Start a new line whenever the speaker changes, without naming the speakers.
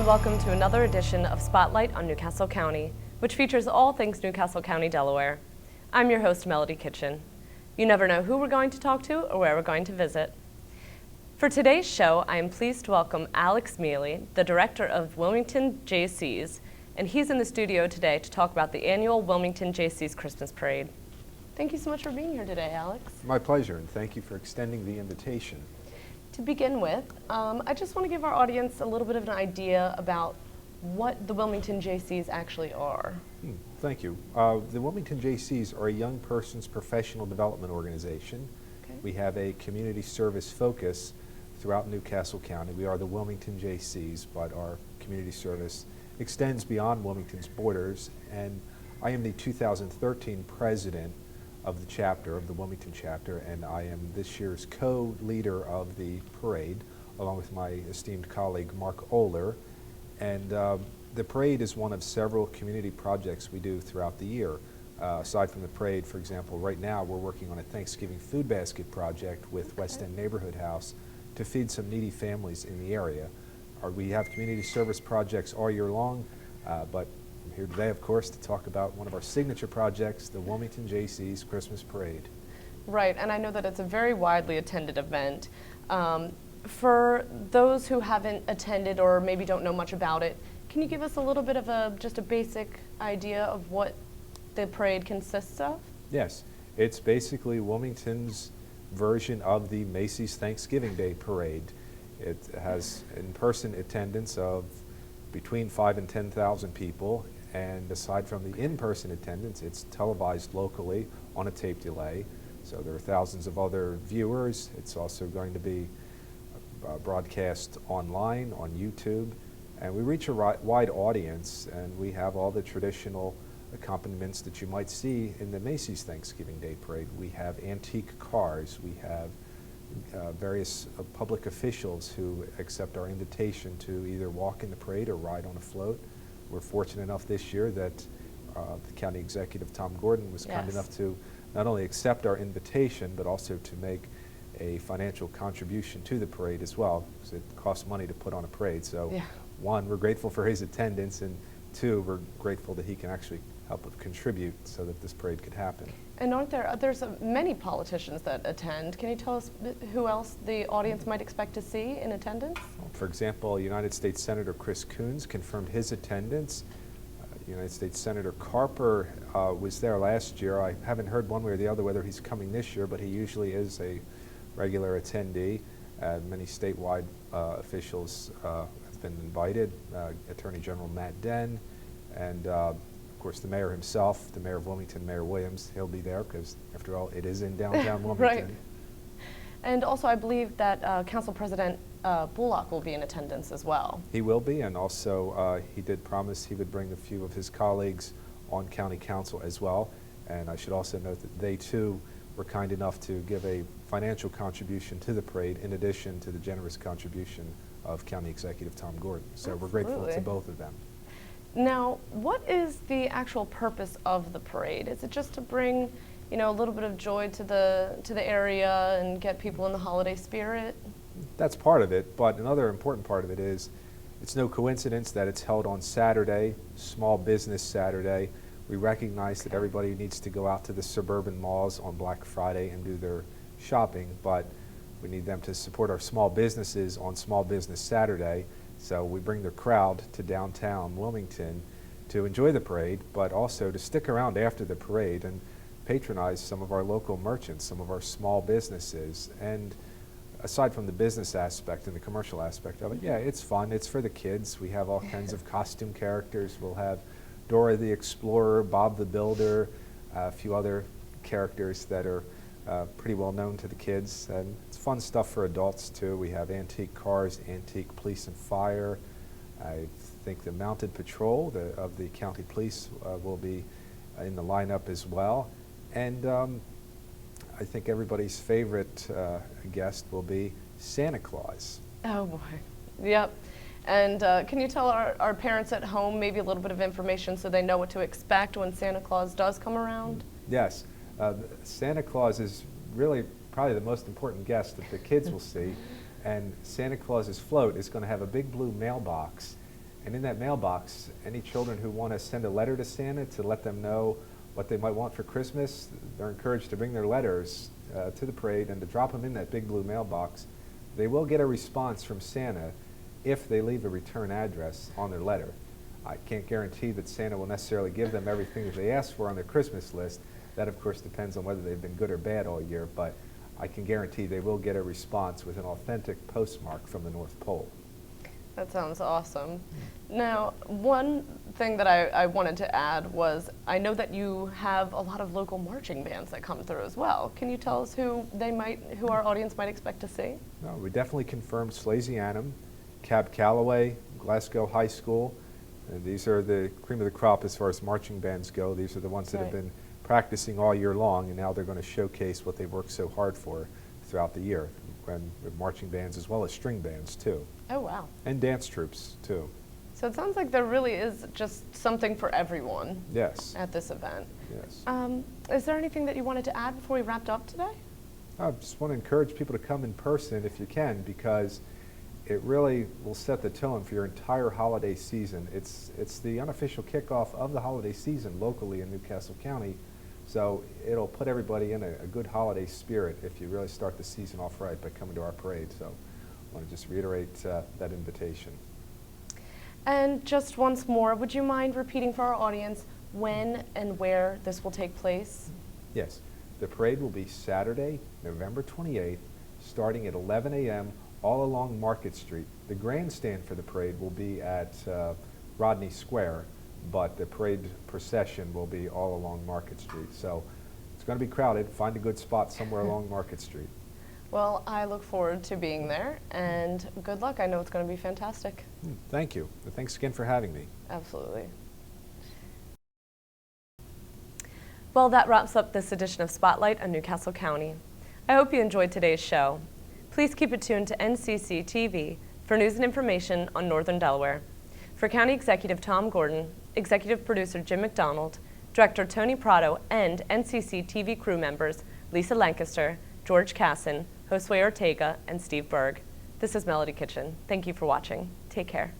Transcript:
and welcome to another edition of Spotlight on Newcastle County, which features all things Newcastle County, Delaware. I'm your host, Melody Kitchen. You never know who we're going to talk to or where we're going to visit. For today's show, I am pleased to welcome Alex Mealy, the director of Wilmington Jaycees, and he's in the studio today to talk about the annual Wilmington Jaycees Christmas Parade. Thank you so much for being here today, Alex.
My pleasure, and thank you for extending the invitation.
To begin with, I just want to give our audience a little bit of an idea about what the Wilmington Jaycees actually are.
Thank you. The Wilmington Jaycees are a young person's professional development organization.
Okay.
We have a community service focus throughout Newcastle County. We are the Wilmington Jaycees, but our community service extends beyond Wilmington's borders, and I am the 2013 president of the chapter, of the Wilmington chapter, and I am this year's co-leader of the parade, along with my esteemed colleague Mark Oler. And the parade is one of several community projects we do throughout the year. Aside from the parade, for example, right now we're working on a Thanksgiving food basket project with West End Neighborhood House to feed some needy families in the area. We have community service projects all year long, but I'm here today, of course, to talk about one of our signature projects, the Wilmington Jaycees Christmas Parade.
Right, and I know that it's a very widely attended event. For those who haven't attended or maybe don't know much about it, can you give us a little bit of just a basic idea of what the parade consists of?
Yes, it's basically Wilmington's version of the Macy's Thanksgiving Day Parade. It has in-person attendance of between 5,000 and 10,000 people, and aside from the in-person attendance, it's televised locally on a tape delay. So there are thousands of other viewers. It's also going to be broadcast online on YouTube, and we reach a wide audience, and we have all the traditional accompaniments that you might see in the Macy's Thanksgiving Day Parade. We have antique cars, we have various public officials who accept our invitation to either walk in the parade or ride on a float. We're fortunate enough this year that the county executive, Tom Gordon, was kind enough to not only accept our invitation, but also to make a financial contribution to the parade as well, because it costs money to put on a parade. So one, we're grateful for his attendance, and two, we're grateful that he can actually help contribute so that this parade could happen.
And there's many politicians that attend. Can you tell us who else the audience might expect to see in attendance?
For example, United States Senator Chris Coons confirmed his attendance. United States Senator Carper was there last year. I haven't heard one way or the other whether he's coming this year, but he usually is a regular attendee. Many statewide officials have been invited. Attorney General Matt Dehn, and of course the mayor himself, the mayor of Wilmington, Mayor Williams. He'll be there because, after all, it is in downtown Wilmington.
Right. And also, I believe that Council President Bullock will be in attendance as well.
He will be, and also he did promise he would bring a few of his colleagues on county council as well. And I should also note that they too were kind enough to give a financial contribution to the parade in addition to the generous contribution of County Executive Tom Gordon. So we're grateful to both of them.
Now, what is the actual purpose of the parade? Is it just to bring, a little bit of joy to the area and get people in the holiday spirit?
That's part of it, but another important part of it is it's no coincidence that it's held on Saturday, Small Business Saturday. We recognize that everybody needs to go out to the suburban malls on Black Friday and do their shopping, but we need them to support our small businesses on Small Business Saturday. So we bring the crowd to downtown Wilmington to enjoy the parade, but also to stick around after the parade and patronize some of our local merchants, some of our small businesses. And aside from the business aspect and the commercial aspect of it, it's fun. It's for the kids. We have all kinds of costume characters. We'll have Dora the Explorer, Bob the Builder, a few other characters that are pretty well known to the kids, and it's fun stuff for adults too. We have antique cars, antique police and fire. I think the mounted patrol of the county police will be in the lineup as well, and I think everybody's favorite guest will be Santa Claus.
Oh boy, yep. And can you tell our parents at home maybe a little bit of information so they know what to expect when Santa Claus does come around?
Yes. Santa Claus is really probably the most important guest that the kids will see, and Santa Claus's float is going to have a big blue mailbox, And in that mailbox, any children who want to send a letter to Santa to let them know what they might want for Christmas, they're encouraged to bring their letters to the parade and to drop them in that big blue mailbox. They will get a response from Santa if they leave a return address on their letter. I can't guarantee that Santa will necessarily give them everything that they asked for on their Christmas list. That, of course, depends on whether they've been good or bad all year, but I can guarantee they will get a response with an authentic postmark from the North Pole.
That sounds awesome. Now, one thing that I wanted to add was I know that you have a lot of local marching bands that come through as well. Can you tell us who our audience might expect to see?
No, we definitely confirmed Slasianum, Cab Calloway, Glasgow High School. And these are the cream of the crop as far as marching bands go. These are the ones that have been practicing all year long, and now they're going to showcase what they've worked so hard for throughout the year. And with marching bands as well as string bands too.
Oh, wow.
And dance troops too.
So it sounds like there really is just something for everyone.
Yes.
At this event.
Yes.
Is there anything that you wanted to add before we wrapped up today?
I just want to encourage people to come in person if you can, because it really will set the tone for your entire holiday season. It's the unofficial kickoff of the holiday season locally in Newcastle County. So it'll put everybody in a good holiday spirit if you really start the season off right by coming to our parade. So I want to just reiterate that invitation.
And just once more, would you mind repeating for our audience when and where this will take place?
Yes. The parade will be Saturday, November 28th, starting at 11 a.m. all along Market Street. The grandstand for the parade will be at Rodney Square, but the parade procession will be all along Market Street. So it's going to be crowded. Find a good spot somewhere along Market Street.
Well, I look forward to being there, and good luck. I know it's going to be fantastic.
Thank you. Thanks again for having me.
Absolutely. Well, that wraps up this edition of Spotlight on Newcastle County. I hope you enjoyed today's show. Please keep it tuned to NCC TV for news and information on Northern Delaware. For County Executive Tom Gordon, Executive Producer Jim McDonald, Director Tony Prado, and NCC TV crew members Lisa Lancaster, George Casson, Josue Ortega, and Steve Berg, this is Melody Kitchen. Thank you for watching. Take care.